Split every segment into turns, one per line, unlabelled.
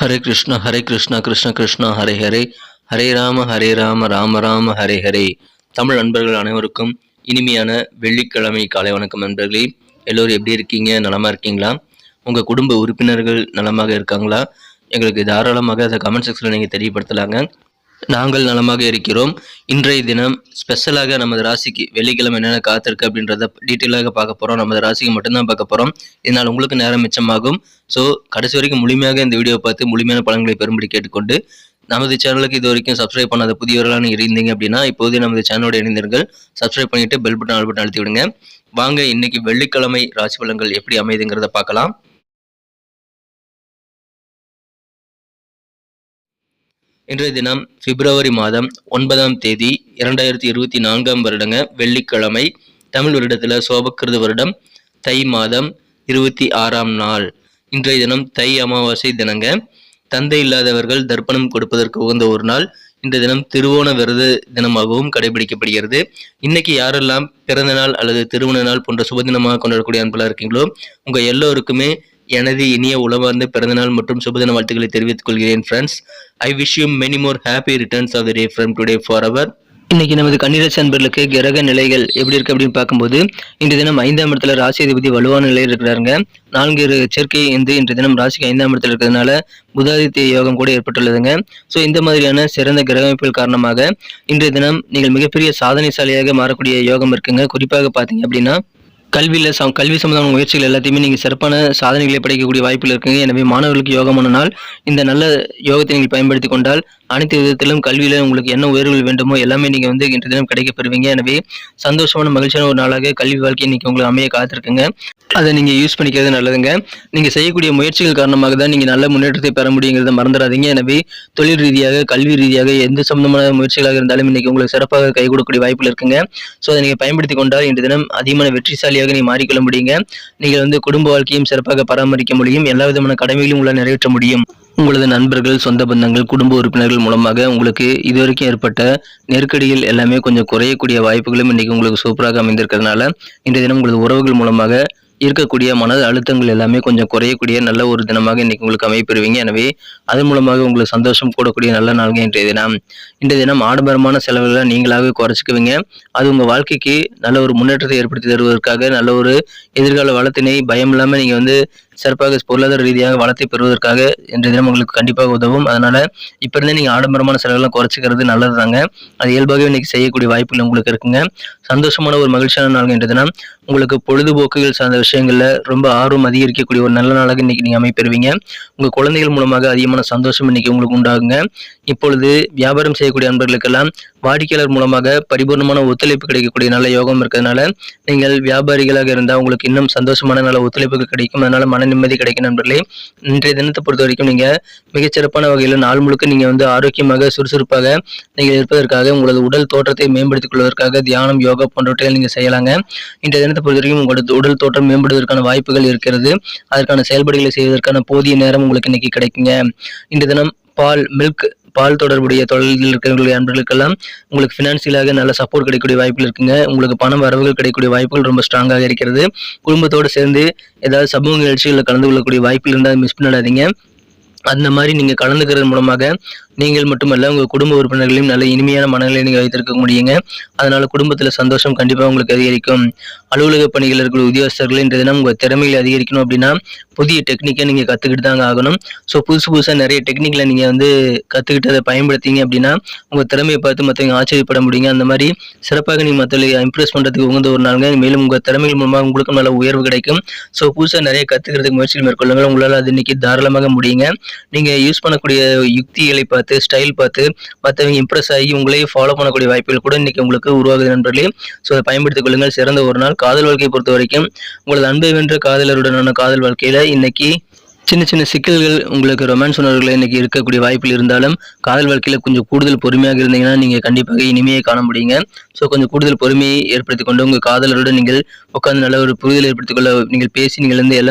ஹரே கிருஷ்ணா கிருஷ்ண கிருஷ்ணா ஹரே ஹரே, ஹரே ராம ராம ராம ஹரே ஹரே. தமிழ் நண்பர்கள் அனைவருக்கும் இனிமையான வெள்ளிக்கிழமை காலை வணக்கம் நண்பர்களே. எல்லோரும் எப்படி இருக்கீங்க? நலமா இருக்கீங்களா? உங்கள் குடும்ப உறுப்பினர்கள் நலமாக இருக்காங்களா? எங்களுக்கு தாராளமாக அதை கமெண்ட் செக்ஷனில் நீங்கள் தெரியப்படுத்தலாங்க. நாங்கள் நலமாக இருக்கிறோம். இன்றைய தினம் ஸ்பெஷலாக நமது ராசிக்கு வெள்ளிக்கிழமை என்னென்ன காத்திருக்கு அப்படின்றத டீட்டெயிலாக பார்க்க போகிறோம். நமது ராசிக்கு மட்டும்தான் பார்க்க போகிறோம். இதனால் உங்களுக்கு நேரம் மிச்சமாகும். ஸோ கடைசி வரைக்கும் முழுமையாக இந்த வீடியோ பார்த்து முழுமையான பலன்களை பெறும்படி கேட்டுக்கொண்டு, நமது சேனலுக்கு இது வரைக்கும் சப்ஸ்கிரைப் பண்ணாத புதியவர்களான இருந்தீங்க அப்படின்னா இப்போதே நமது சேனலோட இணைந்தீர்கள். சப்ஸ்கிரைப் பண்ணிவிட்டு பெல் பட்டன் ஆல் பட்டன் அழுத்தி விடுங்க. வாங்க இன்னைக்கு வெள்ளிக்கிழமை ராசி பலன்கள் எப்படி அமைதுங்கிறத பார்க்கலாம். இன்றைய தினம் பிப்ரவரி மாதம் 9ஆம் தேதி 2024 வருடங்க வெள்ளிக்கிழமை. தமிழ் வருடத்தில் சோபக்கிருத வருடம் தை மாதம் 26ஆம் நாள். இன்றைய தினம் தை அமாவாசை தினங்க. தந்தை இல்லாதவர்கள் தர்ப்பணம் கொடுப்பதற்கு உகந்த ஒரு நாள். இந்த தினம் திருவோண விரத தினமாகவும் கடைபிடிக்கப்படுகிறது. இன்னைக்கு யாரெல்லாம் பிறந்த நாள் அல்லது திருமண நாள் போன்ற சுப தினமாக கொண்டாடக்கூடிய அன்பெல்லாம் இருக்கீங்களோ உங்க எல்லோருக்குமே எனது இனிய உளவார்ந்த பிறந்தநாள் மற்றும் சுபதின வாழ்த்துக்களை தெரிவித்துக் கொள்கிறேன் friends. I wish you many more happy returns of the day from today for அவர். இன்னைக்கு நமது கன்னிராசி அன்பர்களுக்கு கிரக நிலைகள் எப்படி இருக்கு அப்படின்னு பார்க்கும்போது, இன்று தினம் 5ஆம் இடத்துல ராசி அதிபதி வலுவான நிலையில் இருக்கிறாருங்க. 4 சேர்க்கை இன்று தினம் ராசிக்கு 5ஆம் இடத்துல இருக்கிறதுனால புதாதித்ய யோகம் கூட ஏற்பட்டுள்ளதுங்க. ஸோ இந்த மாதிரியான சிறந்த கிரக அமைப்புகள் காரணமாக இன்றைய தினம் நீங்கள் மிகப்பெரிய சாதனைசாலியாக மாறக்கூடிய யோகம் இருக்குங்க. குறிப்பாக பார்த்தீங்க அப்படின்னா கல்வி சம்பந்தமான முயற்சிகள் எல்லாத்தையுமே நீங்கள் சிறப்பான சாதனைகளை படைக்கக்கூடிய வாய்ப்புகள் இருக்குங்க. எனவே மாணவர்களுக்கு யோகமான நாள். இந்த நல்ல யோகத்தை நீங்கள் பயன்படுத்தி கொண்டால் அனைத்து விதத்திலும் கல்வியில உங்களுக்கு என்ன உயர்வுகள் வேண்டுமோ எல்லாமே நீங்க இன்றைய தினம் கிடைக்க பெறுவீங்க. எனவே சந்தோஷமான மகிழ்ச்சியான ஒரு நாளாக கல்வி வாழ்க்கை இன்னைக்கு உங்களுக்கு அமைய காத்திருக்குங்க. அதை நீங்க யூஸ் பண்ணிக்கிறது நல்லதுங்க. நீங்க செய்யக்கூடிய முயற்சிகள் காரணமாக தான் நீங்க நல்ல முன்னேற்றத்தை பெற முடியுங்கிறத மறந்துடாதீங்க. எனவே தொழில் ரீதியாக கல்வி ரீதியாக எந்த சம்பந்தமான முயற்சிகளாக இருந்தாலும் இன்னைக்கு உங்களுக்கு சிறப்பாக கை கொடுக்கக்கூடிய வாய்ப்புகள் இருக்குங்க. ஸோ அதை நீங்க பயன்படுத்தி கொண்டால் இன்றைய தினம் அதிகமான வெற்றிசாலியாக நீ மாறிக்கொள்ள முடியுங்க. நீங்கள் குடும்ப வாழ்க்கையும் சிறப்பாக பராமரிக்க முடியும். எல்லா விதமான கடமைகளையும் உங்களால் நிறைவேற்ற முடியும். உங்களது நண்பர்கள், சொந்த பந்தங்கள், குடும்ப உறுப்பினர்கள் மூலமாக உங்களுக்கு இதுவரைக்கும் ஏற்பட்ட நெருக்கடிகள் எல்லாமே கொஞ்சம் குறையக்கூடிய வாய்ப்புகளும் இன்னைக்கு உங்களுக்கு சூப்பராக அமைந்திருக்கிறதுனால இன்றைய தினம் உங்களது உறவுகள் மூலமாக இருக்கக்கூடிய மன அழுத்தங்கள் எல்லாமே கொஞ்சம் குறையக்கூடிய நல்ல ஒரு தினமாக இன்னைக்கு உங்களுக்கு அமைப்பெறுவீங்க. எனவே அதன் மூலமாக உங்களுக்கு சந்தோஷம் கூடக்கூடிய நல்ல நாள்ங்க இன்றைய தினம். இன்றைய தினம் ஆடம்பரமான செலவுகளை நீங்களாகவே குறைச்சிக்குவீங்க. அது உங்க வாழ்க்கைக்கு நல்ல ஒரு முன்னேற்றத்தை ஏற்படுத்தி தருவதற்காக நல்ல ஒரு எதிர்கால வளத்தினை பயம் இல்லாம நீங்க சிறப்பாக பொருளாதார ரீதியாக வளத்தை பெறுவதற்காக இன்றைய தினம் உங்களுக்கு கண்டிப்பாக உதவும். அதனால இப்ப இருந்தே நீங்க ஆடம்பரமான செலவுலாம் குறைச்சிக்கிறது நல்லது தாங்க. அது இயல்பாகவே இன்னைக்கு செய்யக்கூடிய வாய்ப்புகள் உங்களுக்கு இருக்குங்க. சந்தோஷமான ஒரு மகிழ்ச்சியான நாள் இன்றைய தினம். உங்களுக்கு பொழுதுபோக்குகள் சார்ந்த விஷயங்கள்ல ரொம்ப ஆர்வம் அதிகரிக்கக்கூடிய ஒரு நல்ல நாளாக இன்னைக்கு நீங்க அமைப்பெறுவீங்க. உங்க குழந்தைகள் மூலமாக அதிகமான சந்தோஷம் இன்னைக்கு உங்களுக்கு உண்டாகுங்க. இப்பொழுது வியாபாரம் செய்யக்கூடிய அன்பர்களுக்கெல்லாம் வாடிக்கையாளர் மூலமாக பரிபூர்ணமான ஒத்துழைப்பு கிடைக்கக்கூடிய நல்ல யோகம் இருக்கிறதுனால நீங்கள் வியாபாரிகளாக இருந்தால் உங்களுக்கு இன்னும் சந்தோஷமான நல்ல ஒத்துழைப்புகள் கிடைக்கும். அதனால மன நிம்மதி கிடைக்கும் நண்பர்களே. இன்றைய தினத்தை பொறுத்த வரைக்கும் நீங்க மிகச்சிறப்பான வகையில் நாள் முழுக்க நீங்க ஆரோக்கியமாக சுறுசுறுப்பாக நீங்கள் இருப்பதற்காக உங்களது உடல் தோற்றத்தை மேம்படுத்திக் கொள்வதற்காக தியானம், யோகா போன்றவற்றை நீங்க செய்யலாங்க. இன்றைய தினத்தை பொறுத்த வரைக்கும் உங்களது உடல் தோற்றம் மேம்படுவதற்கான வாய்ப்புகள் இருக்கிறது. அதற்கான செயல்பாடுகளை செய்வதற்கான போதிய நேரம் உங்களுக்கு இன்னைக்கு கிடைக்குங்க. இன்றைய தினம் பால் தொடர்புடைய தொழில்கள் இருக்கிறவங்களுடைய அன்பர்களுக்கெல்லாம் உங்களுக்கு பினான்சியலாக நல்ல சப்போர்ட் கிடைக்கக்கூடிய வாய்ப்புகள் இருக்குங்க. உங்களுக்கு பணம் வரவுகள் கிடைக்கக்கூடிய வாய்ப்புகள் ரொம்ப ஸ்ட்ராங்காக இருக்கிறது. குடும்பத்தோடு சேர்ந்து ஏதாவது சமூக நிகழ்ச்சிகளில் கலந்து கொள்ளக்கூடிய வாய்ப்புகள் இருந்தால் மிஸ் பண்ணிடாதீங்க. அந்த மாதிரி நீங்க கலந்துக்கிறது மூலமாக நீங்கள் மட்டுமல்ல உங்க குடும்ப உறுப்பினர்களையும் நல்ல இனிமையான மனநிலை நீங்க வைத்திருக்க முடியுங்க. அதனால குடும்பத்துல சந்தோஷம் கண்டிப்பா உங்களுக்கு அதிகரிக்கும். அலுவலக பணிகள் இருக்கிற உத்தியோகஸ்தர்கள் இன்றைய தினம் உங்க திறமைகளை அதிகரிக்கணும் அப்படின்னா புதிய டெக்னிக்கை நீங்க கத்துக்கிட்டு தாங்க ஆகணும். ஸோ புதுசா நிறைய டெக்னிக்ல நீங்க கத்துக்கிட்டு அதை பயன்படுத்திங்க அப்படின்னா உங்க திறமையை பார்த்து மற்றவங்க ஆச்சரியப்பட முடியுங்க. அந்த மாதிரி சிறப்பாக நீங்க மற்றவங்களை இம்ப்ரெஸ் பண்றதுக்கு உகந்த ஒரு நாளுங்க. மேலும் உங்க திறமைகள் மூலமாக உங்களுக்கும் நல்ல உயர்வு கிடைக்கும். ஸோ புதுசா நிறைய கத்துக்கிறதுக்கு முயற்சிகள் மேற்கொள்ளுங்கள். உங்களால் அது இன்னைக்கு தாராளமாக முடியுங்க. நீங்க யூஸ் பண்ணக்கூடிய யுக்திகளை பார்த்து ஸ்டைல் பார்த்து மற்றவங்க இம்ப்ரெஸ் ஆகி உங்களையே ஃபாலோ பண்ணக்கூடிய வாய்ப்புகள் கூட இன்னைக்கு உங்களுக்கு உருவாகுது நண்பர்களே. ஸோ அதை பயன்படுத்திக் கொள்ளுங்கள். சிறந்த ஒரு நாள். காதல் வாழ்க்கையை பொறுத்த வரைக்கும் உங்களது அன்பை வென்ற காதலருடனான காதல் வாழ்க்கையில இன்னைக்கு சின்ன சின்ன சிக்கல்கள் உங்களுக்கு ரொமான்ஸ் உணர்வுகள் இன்னைக்கு இருக்கக்கூடிய வாய்ப்பில் இருந்தாலும் காதல் வாழ்க்கையில் கொஞ்சம் கூடுதல் பொறுமையாக இருந்தீங்கன்னா நீங்கள் கண்டிப்பாக இனிமையை காண முடியுங்க. ஸோ கொஞ்சம் கூடுதல் பொறுமையை ஏற்படுத்தி கொண்டு உங்கள் காதலருடன் நீங்கள் உட்காந்து நல்ல ஒரு புரிதல் ஏற்படுத்திக் கொள்ள நீங்கள் பேசி நீங்கள்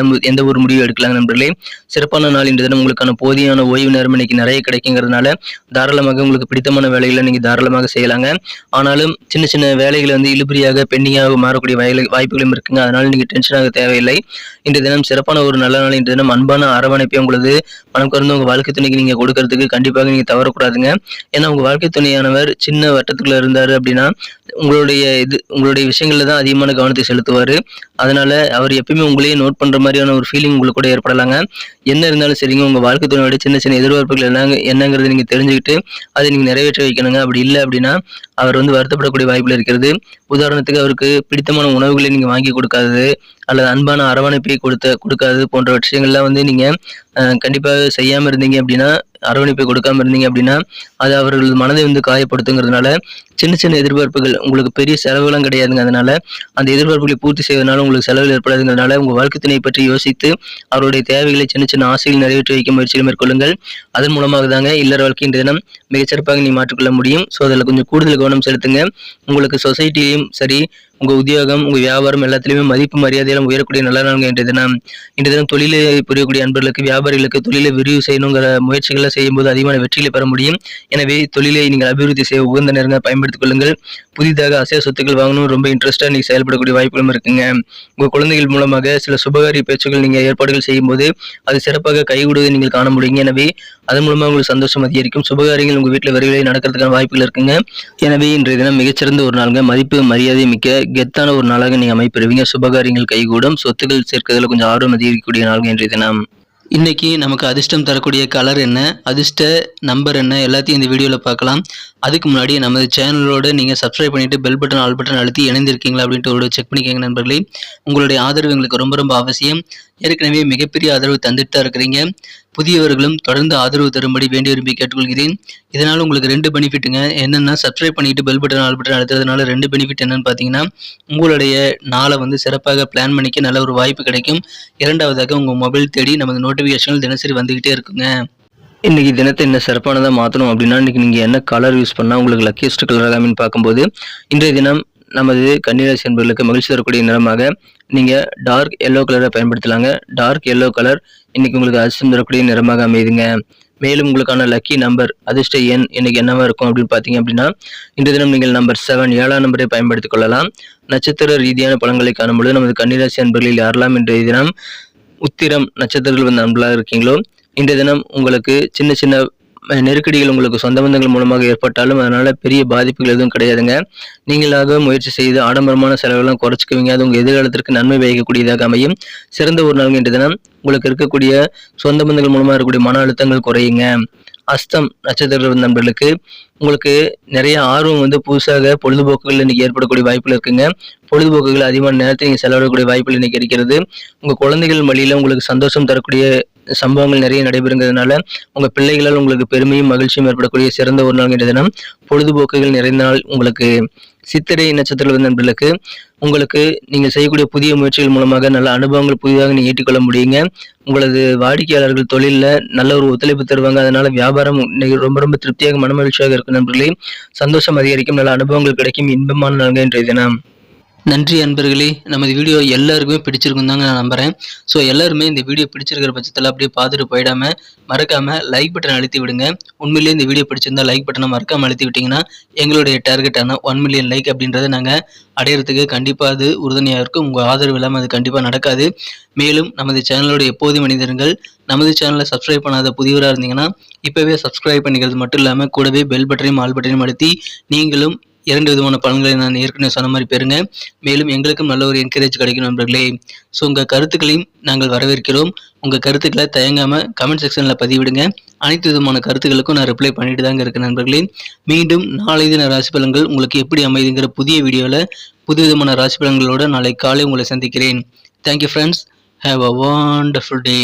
எந்த ஒரு முடிவு எடுக்கலாம் நண்பர்களே. சிறப்பான நாள் இன்று தினம் உங்களுக்கான போதியான ஓய்வு நேரம் இன்னைக்கு நிறைய கிடைக்குங்கிறதுனால தாராளமாக உங்களுக்கு பிடித்தமான வேலைகளை நீங்கள் தாராளமாக செய்யலாங்க. ஆனாலும் சின்ன சின்ன வேலைகள் இழுபறியாக பெண்டிங்காக மாறக்கூடிய வாய்ப்புகளும் இருக்குங்க. அதனால நீங்கள் டென்ஷனாக தேவையில்லை. இன்று தினம் சிறப்பான ஒரு நல்ல நாள். இன்று தினம் அன்பான அரவணைப்பை உங்களது மனம் கவர்ந்து உங்க வாழ்க்கை துணைக்கு நீங்க கொடுக்கறதுக்கு கண்டிப்பாக நீங்க தவறக்கூடாதுங்க. ஏன்னா உங்க வாழ்க்கை துணையானவர் சின்ன வட்டத்துக்குள்ள இருந்தாரு அப்படின்னா உங்களுடைய விஷயங்கள்ல தான் அதிகமான கவனத்தை செலுத்துவாரு. அதனால அவர் எப்பயுமே உங்களையே நோட் பண்ற மாதிரியான ஒரு ஃபீலிங் உங்களுக்கு கூட ஏற்படலாங்க. என்ன இருந்தாலும் சரிங்க, உங்க வாழ்க்கை துணையோட சின்ன சின்ன எதிர்பார்ப்புகள் என்னங்கிறது நீங்க தெரிஞ்சுக்கிட்டு அதை நீங்க நிறைவேற்ற வைக்கணுங்க. அப்படி இல்லை அப்படின்னா அவர் வருத்தப்படக்கூடிய வாய்ப்புகள் இருக்கிறது. உதாரணத்துக்கு அவருக்கு பிடித்தமான உணவுகளை நீங்க வாங்கி கொடுக்காதது அல்லது அன்பான அரவணைப்பை கொடுக்காதது போன்ற விஷயங்கள்லாம் நீங்க கண்டிப்பாக செய்யாம இருந்தீங்க அப்படின்னா, அரவணைப்பை கொடுக்காம இருந்தீங்க அப்படின்னா அது அவர்களது மனதை காயப்படுத்துங்கிறதுனால சின்ன சின்ன எதிர்பார்ப்புகள் உங்களுக்கு பெரிய செலவுலாம் கிடையாதுங்க. அதனால அந்த எதிர்பார்ப்புகளை பூர்த்தி செய்வதனால உங்களுக்கு செலவுகள் ஏற்படாதுங்கிறதுனால உங்க வாழ்க்கை துணையை பற்றி யோசித்து அவருடைய தேவைகளை சின்ன சின்ன ஆசைகள் நிறைவேற்றி வைக்க முயற்சிகளை மேற்கொள்ளுங்கள். அதன் மூலமாக தாங்க இல்லற வாழ்க்கை இன்றைய தினம் மிகச்சிறப்பாக நீ மாற்றிக்கொள்ள முடியும். ஸோ அதில் கொஞ்சம் கூடுதல் கவனம் செலுத்துங்க. உங்களுக்கு சொசைட்டிலையும் சரி, உங்க உத்தியோகம், உங்க வியாபாரம் எல்லாத்திலுமே மதிப்பு மரியாதையெல்லாம் உயரக்கூடிய நல்ல நாளுங்க இன்றைய தினம் தொழிலை புரியக்கூடிய அன்பர்களுக்கு, வியாபாரிகளுக்கு தொழிலை விரிவு செய்யணுங்கிற முயற்சிகளை செய்யும்போது அதிகமான வெற்றிகளை பெற முடியும். எனவே தொழிலை நீங்கள் அபிவிருத்தி செய்ய உகந்த நேரங்களை பயன்படுத்திக் கொள்ளுங்கள். புதிதாக அசையா சொத்துக்கள் வாங்கணும் ரொம்ப இன்ட்ரெஸ்டா நீங்க செயல்படக்கூடிய வாய்ப்புகளும் இருக்குங்க. உங்க குழந்தைகள் மூலமாக சில சுபகாரிய பேச்சுகள் நீங்க ஏற்பாடுகள் செய்யும் போது அது சிறப்பாக கைகூடுவதை நீங்கள் காண முடியுங்க. எனவே அதன் மூலமாக உங்களுக்கு சந்தோஷம் அதிகரிக்கும். சுபகாரியங்கள் உங்க வீட்டில் விரைவில் நடக்கிறதுக்கான வாய்ப்புகள் இருக்குங்க. எனவே இன்றைய தினம் மிகச்சிறந்த ஒரு நாளுங்க. மதிப்பு மரியாதை மிக்க கெத்தான ஒரு நாளாக நீங்க அமைப்பெறுவீங்க. சுபகாரியங்கள் கைகூடும். சொத்துக்கள் சேர்க்கிறதுல கொஞ்சம் ஆர்வம் அதிகரிக்கக்கூடிய நாளுங்க இன்றைய தினம். இன்னைக்கு நமக்கு அதிர்ஷ்டம் தரக்கூடிய கலர் என்ன, அதிர்ஷ்ட நம்பர் என்ன, எல்லாத்தையும் இந்த வீடியோவில் பார்க்கலாம். அதுக்கு முன்னாடி நமது சேனலோட நீங்கள் சப்ஸ்கிரைப் பண்ணிட்டு பெல் பட்டன் ஆல் பட்டன் அழுத்தி இணைந்திருக்கீங்களா அப்படின்ட்டு ஒரு செக் பண்ணிக்கோங்க நண்பர்களே. உங்களுடைய ஆதரவு எங்களுக்கு ரொம்ப ரொம்ப அவசியம். ஏற்கனவே மிகப்பெரிய ஆதரவு தந்துட்டு தான் இருக்கிறீங்க. புதியவர்களும் தொடர்ந்து ஆதரவு தரும்படி வேண்டி விரும்பி கேட்டுக்கொள்கிறேன். இதனால் உங்களுக்கு 2 பெனிஃபிட்டுங்க. என்னென்னா, சப்ஸ்கிரைப் பண்ணிட்டு பெல் பட்டன் ஆல் பட்டன் அழுத்துறதுனால 2 பெனிஃபிட் என்னன்னு பார்த்தீங்கன்னா, உங்களுடைய நாளை சிறப்பாக பிளான் பண்ணிக்க நல்ல ஒரு வாய்ப்பு கிடைக்கும். இரண்டாவதாக உங்கள் மொபைல் தேடி நமது நோட்டிஃபிகேஷன்கள் தினசரி வந்துகிட்டே இருக்குங்க. இன்னைக்கு தினத்தை என்ன சிறப்பானதாக மாற்றணும் அப்படின்னா, இன்னைக்கு நீங்கள் என்ன கலர் யூஸ் பண்ணால் உங்களுக்கு லக்கியஸ்ட் கலராக அமைன்னு பார்க்கும்போது, இன்றைய தினம் நமது கன்னிராசி என்பவர்களுக்கு மகிழ்ச்சி தரக்கூடிய நிறமாக நீங்கள் டார்க் எல்லோ கலரை பயன்படுத்தலாங்க. டார்க் எல்லோ கலர் இன்னைக்கு உங்களுக்கு அதிர்ஷ்டம் தரக்கூடிய நிறமாக அமையுதுங்க. மேலும் உங்களுக்கான லக்கி நம்பர், அதிர்ஷ்ட எண் இன்னைக்கு என்னவா இருக்கும் அப்படின்னு பார்த்தீங்க அப்படின்னா, இன்றைய தினம் நீங்கள் நம்பர் 7 7ஆம் நம்பரை பயன்படுத்திக் கொள்ளலாம். நட்சத்திர ரீதியான பலன்களை காணும்பொழுது நமது கன்னிராசி அன்பர்களில் யாரெல்லாம் இன்றைய தினம் உத்திரம் நட்சத்திரங்கள் நண்பர்களாக இருக்கீங்களோ, இன்றைய தினம் உங்களுக்கு சின்ன சின்ன நெருக்கடிகள் உங்களுக்கு சொந்த பந்தங்கள் மூலமாக ஏற்பட்டாலும் அதனால பெரிய பாதிப்புகள் எதுவும் கிடையாதுங்க. நீங்களாக முயற்சி செய்து ஆடம்பரமான செலவெல்லாம் குறைச்சிக்குவீங்க. அது உங்கள் எதிர்காலத்திற்கு நன்மை பயக்கக்கூடியதாக அமையும். சிறந்த ஒரு நாள் இன்றைய தினம் உங்களுக்கு இருக்கக்கூடிய சொந்த பந்தங்கள் மூலமாக இருக்கக்கூடிய மன அழுத்தங்கள் குறையுங்க. அஸ்தம் நட்சத்திர நண்பர்களுக்கு உங்களுக்கு நிறைய ஆர்வம் புதுசாக பொழுதுபோக்குகள் இன்னைக்கு ஏற்படக்கூடிய வாய்ப்புகள் இருக்குங்க. பொழுதுபோக்குகள் அதிகமான நேரத்தை நீங்கள் செலவிடக்கூடிய வாய்ப்புகள் இன்னைக்கு இருக்கிறது. உங்கள் குழந்தைகள் வழியில் உங்களுக்கு சந்தோஷம் தரக்கூடிய சம்பவங்கள் நிறைய நடைபெறுங்கிறதுனால உங்க பிள்ளைகளால் உங்களுக்கு பெருமையும் மகிழ்ச்சியும் ஏற்படக்கூடிய சிறந்த ஒரு நாள் என்ற தினம். பொழுதுபோக்குகள் நிறைந்த நாள் உங்களுக்கு. சித்திரை நட்சத்திர நண்பர்களுக்கு உங்களுக்கு நீங்கள் செய்யக்கூடிய புதிய முயற்சிகள் மூலமாக நல்ல அனுபவங்கள் புதிதாக நீங்கள் ஏற்றுக்கொள்ள முடியுங்க. உங்களது வாடிக்கையாளர்கள் தொழிலில் நல்ல ஒரு ஒத்துழைப்பு தருவாங்க. அதனால வியாபாரம் ரொம்ப ரொம்ப திருப்தியாக மனமகிழ்ச்சியாக இருக்கும் நண்பர்களே. சந்தோஷம் அதிகரிக்கும், நல்ல அனுபவங்கள் கிடைக்கும், இன்பமான நாள் இன்றைய தினம். நன்றி அன்பர்களே. நமது வீடியோ எல்லாருக்குமே பிடிச்சிருக்கும் தாங்க நான் நம்புகிறேன். ஸோ எல்லாருமே இந்த வீடியோ பிடிச்சிருக்கிற பட்சத்தில் அப்படியே பார்த்துட்டு போயிடாமல் மறக்காமல் லைக் பட்டன் அழுத்தி விடுங்க. உண்மையிலேயே இந்த வீடியோ பிடிச்சிருந்தா லைக் பட்டனை மறக்காமல் அழுத்தி விட்டிங்கன்னா எங்களுடைய டார்கெட்டான 1 மில்லியன் லைக் அப்படின்றத நாங்கள் அடையிறதுக்கு கண்டிப்பாக அது உறுதுணையாக இருக்கும். உங்கள் ஆதரவு இல்லாமல் அது கண்டிப்பாக நடக்காது. மேலும் நமது சேனலோட எப்போதும் மனிதர்கள் நமது சேனலை சப்ஸ்கிரைப் பண்ணாத புதியவராக இருந்தீங்கன்னா இப்போவே சப்ஸ்கிரைப் பண்ணிக்கிறது மட்டும் இல்லாமல் கூடவே பெல் பட்டனையும் ஆல் பட்டனையும் அழுத்தி நீங்களும் 2 விதமான பலன்களை நான் ஏற்கனவே சொன்ன மாதிரி பெறுங்க. மேலும் எங்களுக்கும் நல்ல ஒரு என்கரேஜ் கிடைக்கும் நண்பர்களே. ஸோ உங்கள் கருத்துக்களையும் நாங்கள் வரவேற்கிறோம். உங்கள் கருத்துக்களை தயங்காமல் கமெண்ட் செக்ஷனில் பதிவிடுங்க. அனைத்து விதமான கருத்துக்களுக்கும் நான் ரிப்ளை பண்ணிட்டு தாங்க இருக்கேன் நண்பர்களே. மீண்டும் நாளை தின ராசி பலன்கள் உங்களுக்கு எப்படி அமைதுங்கிற புதிய வீடியோவில் புது விதமான ராசி பலன்களோடு நாளை காலை உங்களை சந்திக்கிறேன். Thank you friends. Have a wonderful day.